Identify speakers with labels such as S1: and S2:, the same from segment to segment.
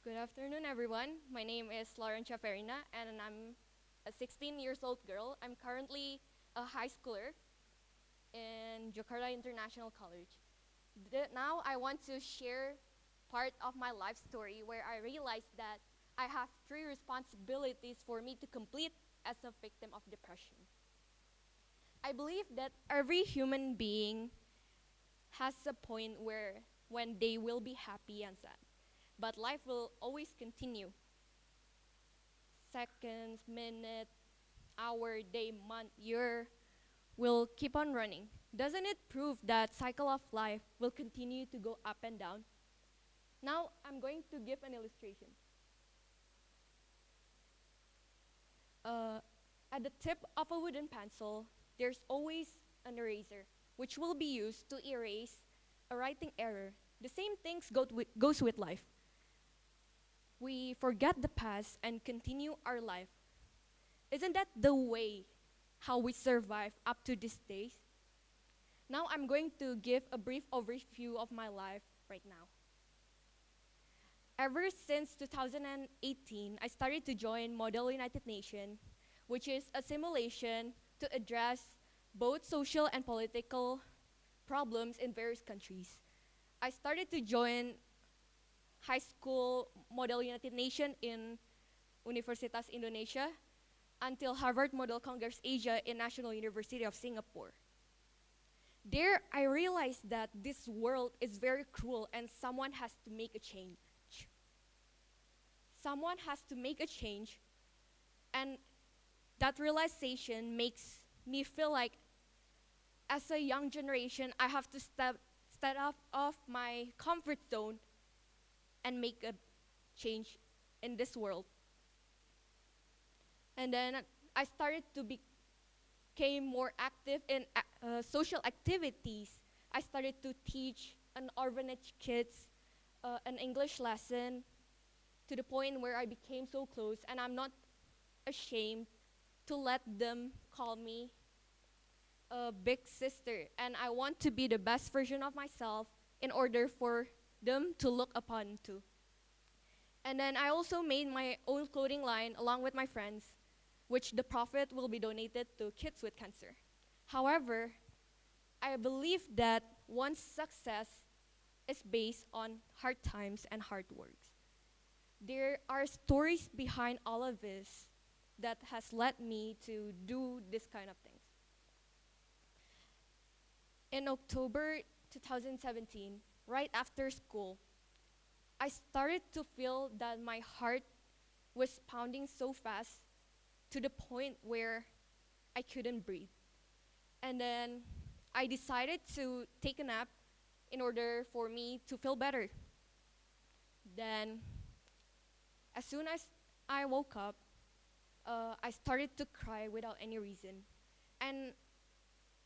S1: Good afternoon, everyone. My name is Laurencia Verina, and I'm a 16 years old girl. I'm currently a high schooler in Jakarta International College. Now I want to share part of my life story where I realized that I have three responsibilities for me to complete as a victim of depression. I believe that every human being has a point where when they will be happy and sad, but life will always continue. Seconds, minute, hour, day, month, year will keep on running. Doesn't it prove that cycle of life will continue to go up and down? Now I'm going to give an illustration. Uh, at the tip of a wooden pencil, there's always an eraser, which will be used to erase a writing error. The same things goes with life. We forget the past and continue our life. Isn't that the way how we survive up to these days? Now I'm going to give a brief overview of my life right now. Ever since 2018, I started to join Model United Nations, which is a simulation to address both social and political problems in various countries. I started to join high school Model United Nations in Universitas Indonesia until Harvard Model Congress Asia in National University of Singapore. There, I realized that this world is very cruel and someone has to make a change. Someone has to make a change, and that realization makes me feel like as a young generation, I have to step out of my comfort zone and make a change in this world. And then I started to become more active in social activities. I started to teach an orphanage kids an English lesson to the point where I became so close, and I'm not ashamed to let them call me a big sister. And I want to be the best version of myself in order for them to look upon too. And then I also made my own clothing line along with my friends, which the profit will be donated to kids with cancer. However, I believe that one's success is based on hard times and hard works. There are stories behind all of this that has led me to do this kind of things. In October 2017, right after school, I started to feel that my heart was pounding so fast to the point where I couldn't breathe. And then I decided to take a nap in order for me to feel better. Then, as soon as I woke up, I started to cry without any reason. And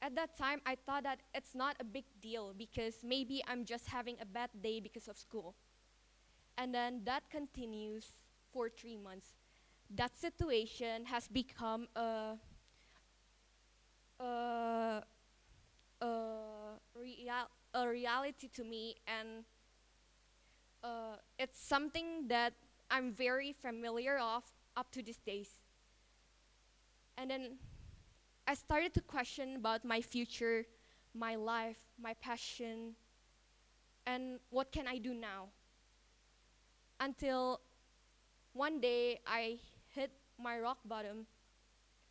S1: at that time, I thought that it's not a big deal because maybe I'm just having a bad day because of school. And then that continues for 3 months. That situation has become a, a reality to me, and it's something that I'm very familiar of up to these days. And then I started to question about my future, my life, my passion, and what can I do now? Until one day I hit my rock bottom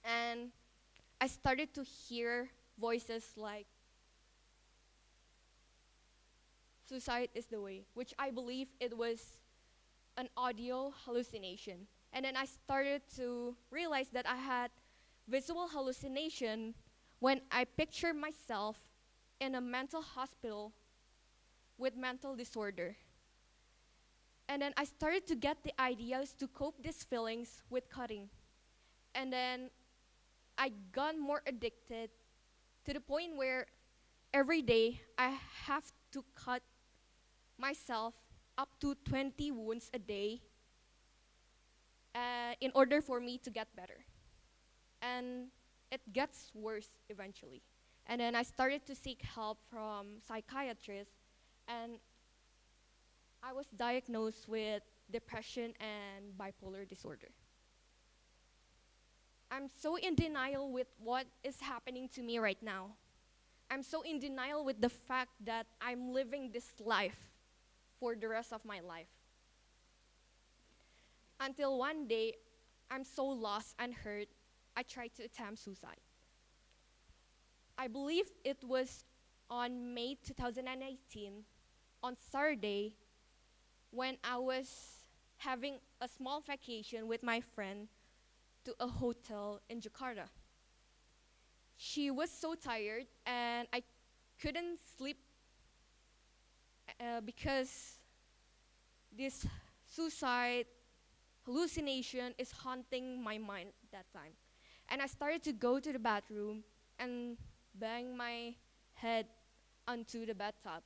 S1: and I started to hear voices like, suicide is the way, which I believe it was an audio hallucination. And then I started to realize that I had visual hallucination when I pictured myself in a mental hospital with mental disorder. And then I started to get the ideas to cope these feelings with cutting. And then I got more addicted to the point where every day I have to cut myself up to 20 wounds a day in order for me to get better. And it gets worse eventually. And then I started to seek help from psychiatrists, and I was diagnosed with depression and bipolar disorder. I'm so in denial with what is happening to me right now. I'm so in denial with the fact that I'm living this life for the rest of my life. Until one day, I'm so lost and hurt, I tried to attempt suicide. I believe it was on May 2018, on Saturday, when I was having a small vacation with my friend to a hotel in Jakarta. She was so tired and I couldn't sleep because this suicide hallucination is haunting my mind that time. And I started to go to the bathroom and bang my head onto the bathtub.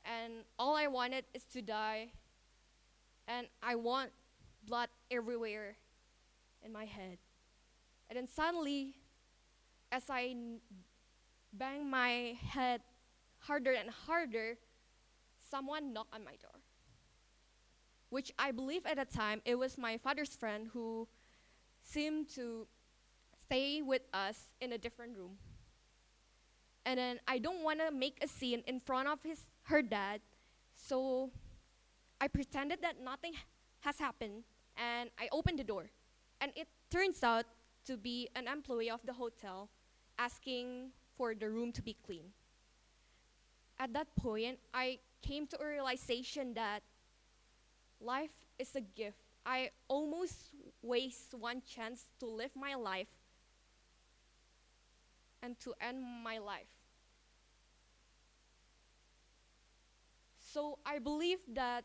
S1: And all I wanted is to die, and I want blood everywhere in my head. And then suddenly, as I bang my head harder and harder, someone knocked on my door, which I believe at the time it was my father's friend who seemed to stay with us in a different room. And then I don't want to make a scene in front of her dad, so I pretended that nothing has happened, and I opened the door. And it turns out to be an employee of the hotel asking for the room to be clean. At that point, I came to a realization that life is a gift. I almost waste one chance to live my life and to end my life. So I believe that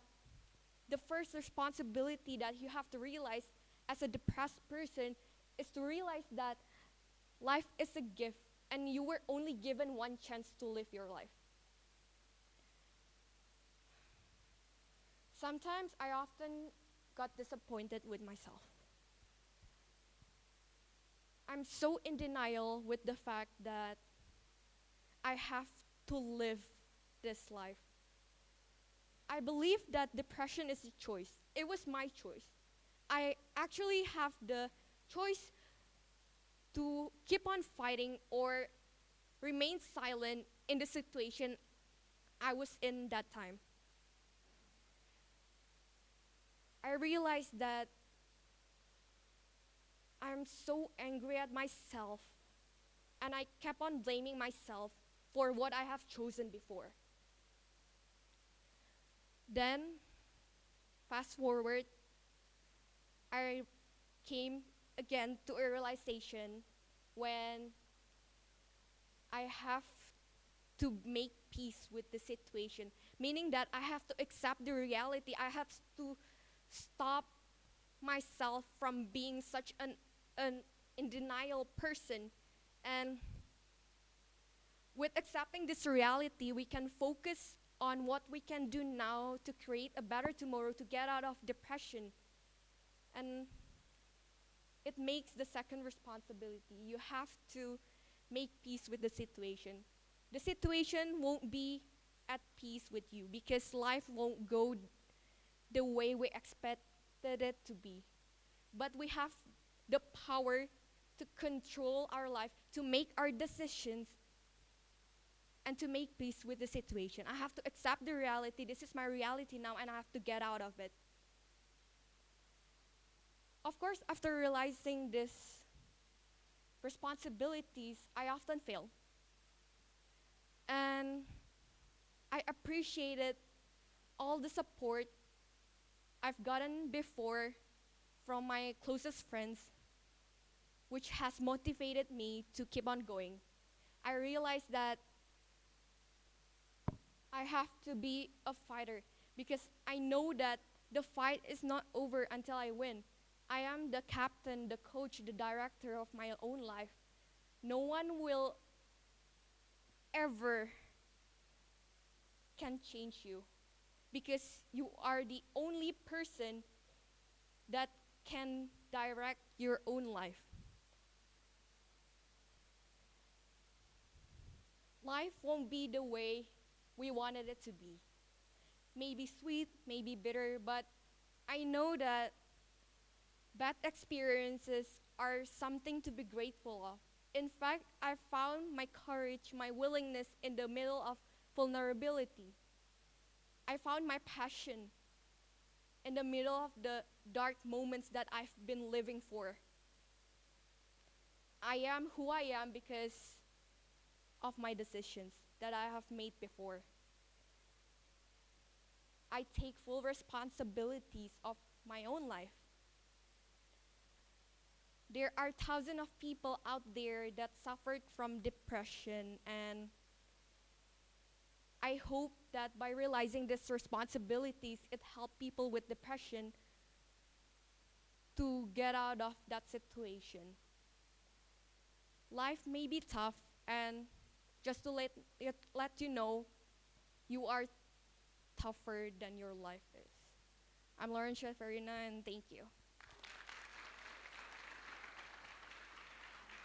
S1: the first responsibility that you have to realize as a depressed person is to realize that life is a gift and you were only given one chance to live your life. Sometimes I often got disappointed with myself. I'm so in denial with the fact that I have to live this life. I believe that depression is a choice. It was my choice. I actually have the choice to keep on fighting or remain silent in the situation I was in that time. I realized that I'm so angry at myself, and I kept on blaming myself for what I have chosen before. Then, fast forward, I came again to a realization when I have to make peace with the situation, meaning that I have to accept the reality. I have to stop myself from being such an in denial person. And with accepting this reality, we can focus on what we can do now to create a better tomorrow, to get out of depression. And it makes the second responsibility. You have to make peace with the situation. The situation won't be at peace with you because life won't go the way we expected it to be. But we have the power to control our life, to make our decisions, and to make peace with the situation. I have to accept the reality. This is my reality now, and I have to get out of it. Of course, after realizing these responsibilities, I often fail. And I appreciated all the support I've gotten before from my closest friends, which has motivated me to keep on going. I realized that I have to be a fighter because I know that the fight is not over until I win. I am the captain, the coach, the director of my own life. No one will ever can change you because you are the only person that can direct your own life. Life won't be the way we wanted it to be. Maybe sweet, maybe bitter, but I know that bad experiences are something to be grateful of. In fact, I found my courage, my willingness in the middle of vulnerability. I found my passion in the middle of the dark moments that I've been living for. I am who I am because of my decisions that I have made before. I take full responsibilities of my own life. There are thousands of people out there that suffered from depression, and I hope that by realizing these responsibilities, it helps people with depression to get out of that situation. Life may be tough, and just to let you know, you are tougher than your life is. I'm Laurencia, Verina, and thank you.